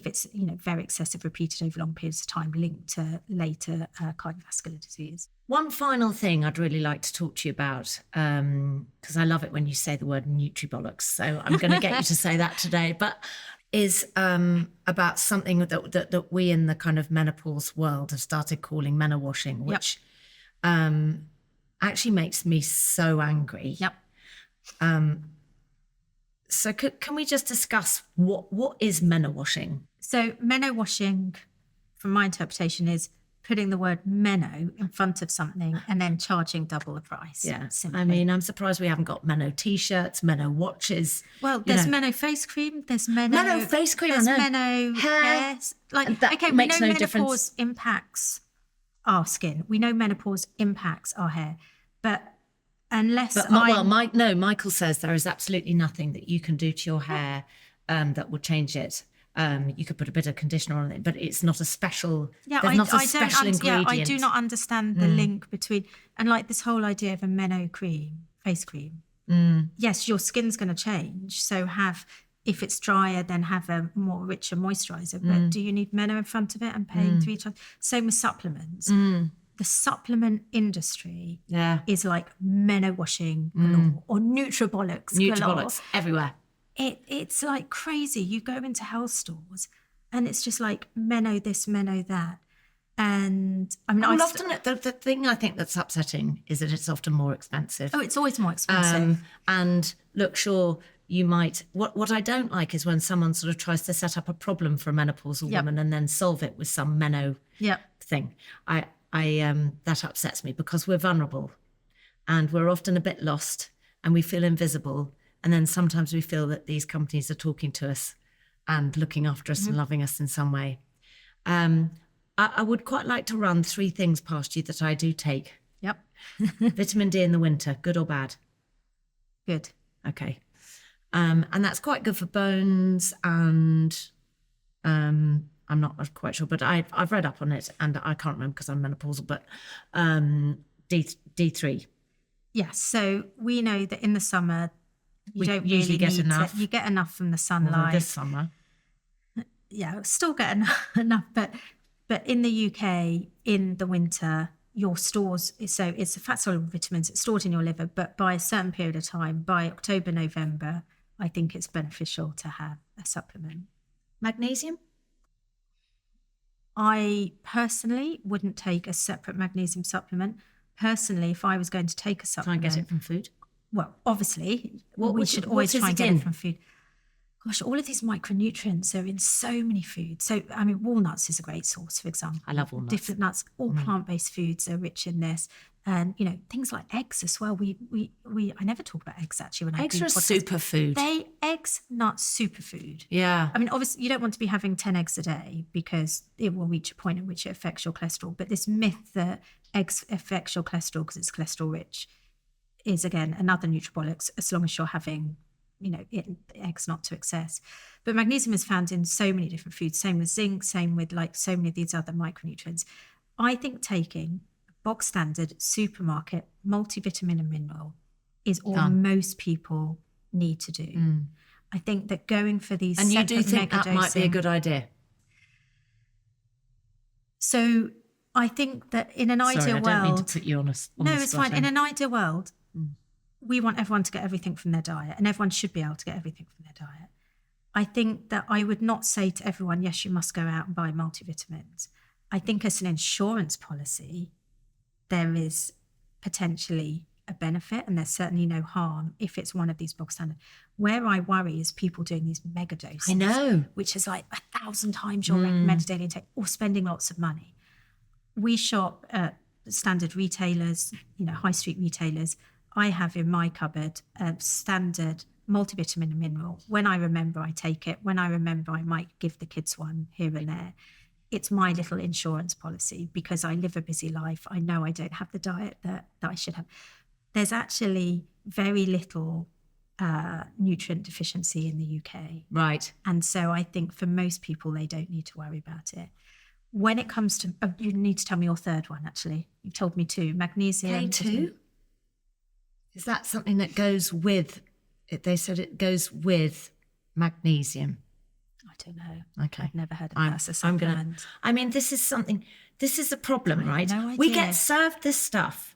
B: it's very excessive, repeated over long periods of time, linked to later cardiovascular disease.
A: One final thing I'd really like to talk to you about, because I love it when you say the word nutribolics, so I'm going to get you to say that today, but is about something that we in the kind of menopause world have started calling menowashing, which actually makes me so angry. So can we just discuss what is menowashing?
B: So menowashing, from my interpretation, is putting the word meno in front of something and then charging double the price.
A: Yeah,
B: simply.
A: I mean, I'm surprised we haven't got meno t-shirts, meno watches.
B: Well, there's meno face cream, there's meno
A: face cream,
B: there's meno hair. Like, okay, we know menopause impacts our skin. We know menopause impacts our hair, but Michael says there is absolutely nothing that you can do to your hair that will change it. You could put a bit of conditioner on it, but it's not a special. There's not a special ingredient. I do not understand the link between, and like this whole idea of a meno cream, face cream. Yes, your skin's going to change. So if it's drier, then have a more richer moisturizer. But do you need meno in front of it and paying 3 times? Same with supplements. The supplement industry is like menowashing galore, or nutribolics galore.
A: Everywhere.
B: It's like crazy. You go into health stores and it's just like meno this, meno that. And I mean,
A: often the thing I think that's upsetting is that it's often more expensive.
B: Oh, it's always more expensive.
A: And look, sure, you might. What I don't like is when someone sort of tries to set up a problem for a menopausal woman and then solve it with some meno thing. I that upsets me, because we're vulnerable and we're often a bit lost and we feel invisible. And then sometimes we feel that these companies are talking to us and looking after us and loving us in some way. I would quite like to run 3 things past you that I do take. Vitamin D in the winter, good or bad?
B: Good.
A: Okay. And that's quite good for bones, and I'm not quite sure, but I've read up on it and I can't remember because I'm menopausal, but D3.
B: Yes, so we know that in the summer, you don't
A: usually
B: really
A: get
B: need
A: enough.
B: You get enough from the sunlight.
A: This summer.
B: Yeah, still get enough, but in the UK, in the winter, your stores, so it's fat soluble vitamins, it's stored in your liver, but by a certain period of time, by October, November, I think it's beneficial to have a supplement.
A: Magnesium?
B: I personally wouldn't take a separate magnesium supplement. Personally, if I was going to take a supplement...
A: Try and get it from food?
B: Well, obviously, we should always try and get it from food. Gosh, all of these micronutrients are in so many foods. So, I mean, walnuts is a great source, for example.
A: I love walnuts.
B: Different nuts, all plant-based foods are rich in this. And, things like eggs as well. I never talk about eggs, actually. When
A: eggs are a superfood.
B: Eggs, nuts, superfood.
A: Yeah.
B: I mean, obviously, you don't want to be having 10 eggs a day because it will reach a point at which it affects your cholesterol. But this myth that eggs affects your cholesterol because it's cholesterol rich is, again, another nutribolics, as long as you're having, eggs not to excess. But magnesium is found in so many different foods, same with zinc, same with like so many of these other micronutrients. I think taking box standard supermarket multivitamin and mineral is all most people need to do. I think that going for these
A: and you do think that might be a good idea?
B: So I think that in an ideal world...
A: I don't mean to put you on
B: No, it's fine. In an ideal world, we want everyone to get everything from their diet, and everyone should be able to get everything from their diet. I think that I would not say to everyone, yes, you must go out and buy multivitamins. I think as an insurance policy, there is potentially a benefit, and there's certainly no harm if it's one of these bog standard. Where I worry is people doing these mega doses.
A: I know.
B: Which is like 1,000 times your recommended daily intake, or spending lots of money. We shop at standard retailers, high street retailers. I have in my cupboard a standard multivitamin and mineral. When I remember, I take it. When I remember, I might give the kids one here and there. It's my little insurance policy because I live a busy life. I know I don't have the diet that I should have. There's actually very little nutrient deficiency in the UK.
A: Right.
B: And so I think for most people, they don't need to worry about it. When it comes to, you need to tell me your third one, actually. You told me two, magnesium.
A: K2? Is that something that goes with, they said it goes with magnesium.
B: I don't know.
A: Okay.
B: I've never heard of that as a supplement.
A: I mean, this is a problem, right?
B: no idea.
A: We get served this stuff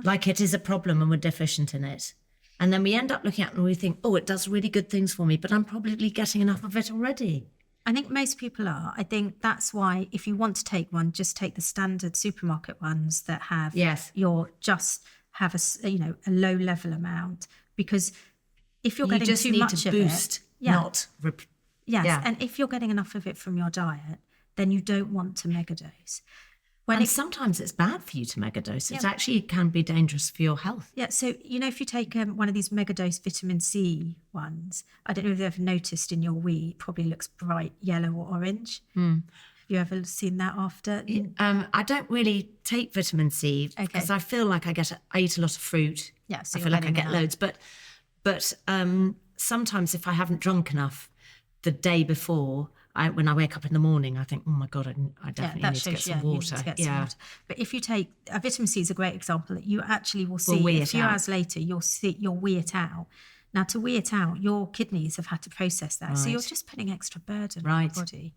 A: like it is a problem and we're deficient in it. And then we end up looking at it and we think, oh, it does really good things for me, but I'm probably getting enough of it already.
B: I think most people are. I think that's why if you want to take one, just take the standard supermarket ones that have have a low level amount, because if you're getting too much of it, and if you're getting enough of it from your diet, then you don't want to megadose.
A: Sometimes it's bad for you to megadose. It actually can be dangerous for your health.
B: Yeah, so, if you take one of these megadose vitamin C ones, I don't know if you've ever noticed in your wee, it probably looks bright yellow or orange. Have you ever seen that after?
A: I don't really take vitamin C because I feel like I eat a lot of fruit.
B: Yeah, so
A: I feel like I get loads. But sometimes if I haven't drunk enough the day before, when I wake up in the morning, I think, oh my God, I definitely need to get some water.
B: Water. But if you take vitamin C is a great example that you actually will see a few hours later, you'll wee it out. Now, to wee it out, your kidneys have had to process that. Right. So you're just putting extra burden on your body.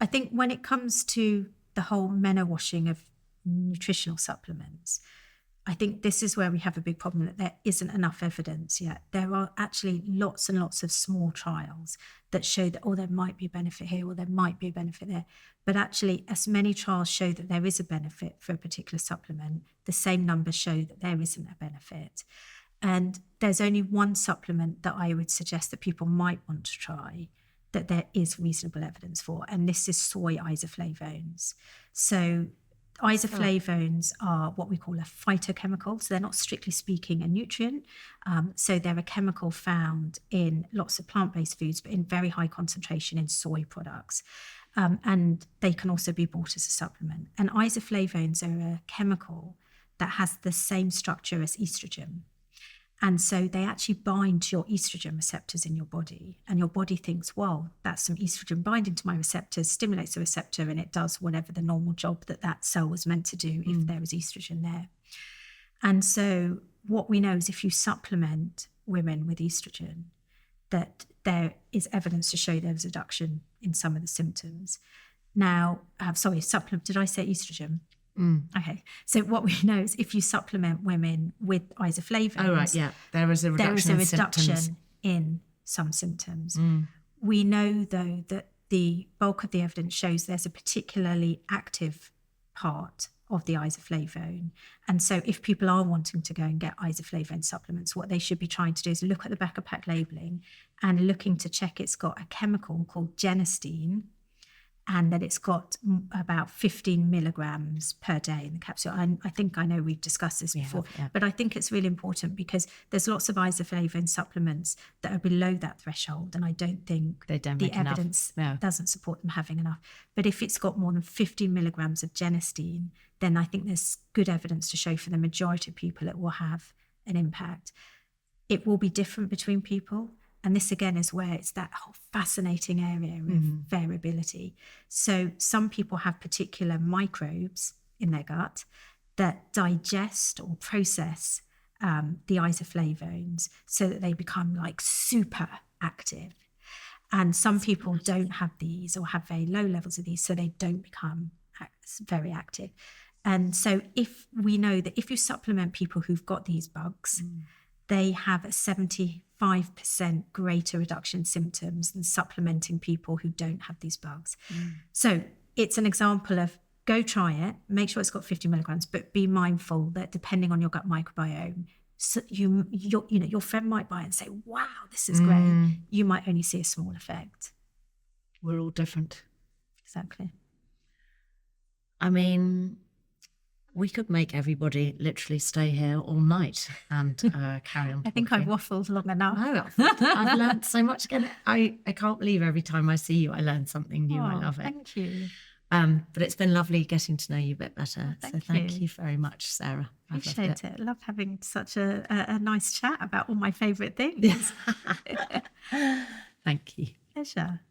B: I think when it comes to the whole menowashing of nutritional supplements, I think this is where we have a big problem, that there isn't enough evidence yet. There are actually lots and lots of small trials that show that, there might be a benefit here or there might be a benefit there. But actually, as many trials show that there is a benefit for a particular supplement, the same numbers show that there isn't a benefit. And there's only one supplement that I would suggest that people might want to try that there is reasonable evidence for, and this is soy isoflavones. So isoflavones are what we call a phytochemical, so they're not strictly speaking a nutrient. So they're a chemical found in lots of plant-based foods, but in very high concentration in soy products. And they can also be bought as a supplement. And isoflavones are a chemical that has the same structure as estrogen. And so they actually bind to your estrogen receptors in your body. And your body thinks, well, that's some estrogen binding to my receptors, stimulates the receptor, and it does whatever the normal job that cell was meant to do if there was estrogen there. And so what we know is if you supplement women with estrogen, that there is evidence to show there was a reduction in some of the symptoms. Now, supplement, did I say estrogen? Okay, so what we know is if you supplement women with isoflavones,
A: there is a reduction
B: in some symptoms. We know, though, that the bulk of the evidence shows there's a particularly active part of the isoflavone. And so if people are wanting to go and get isoflavone supplements, what they should be trying to do is look at the back of pack labeling and looking to check it's got a chemical called genistein, and that it's got about 15 milligrams per day in the capsule. I think I know we've discussed this before, but I think it's really important because there's lots of isoflavone supplements that are below that threshold, and I don't think the evidence doesn't support them having enough. But if it's got more than 15 milligrams of genistein, then I think there's good evidence to show for the majority of people it will have an impact. It will be different between people. And this, again, is where it's that whole fascinating area of variability. So some people have particular microbes in their gut that digest or process the isoflavones so that they become like super active. And some people don't have these or have very low levels of these, so they don't become very active. And so if we know that if you supplement people who've got these bugs, they have a 75% greater reduction in symptoms than supplementing people who don't have these bugs. So it's an example of go try it, make sure it's got 50 milligrams, but be mindful that depending on your gut microbiome, so your friend might buy it and say, wow, this is great. You might only see a small effect.
A: We're all different.
B: Exactly.
A: I mean, We could make everybody literally stay here all night and carry on.
B: I think I've
A: talking.
B: waffled long enough.
A: No, I've learned so much. Again, I can't believe every time I see you, I learn something new. I love it.
B: Thank you.
A: But it's been lovely getting to know you a bit better.
B: Oh,
A: so thank you very much, Sarah.
B: Appreciate it. Love having such a nice chat about all my favourite things.
A: Thank you.
B: Pleasure.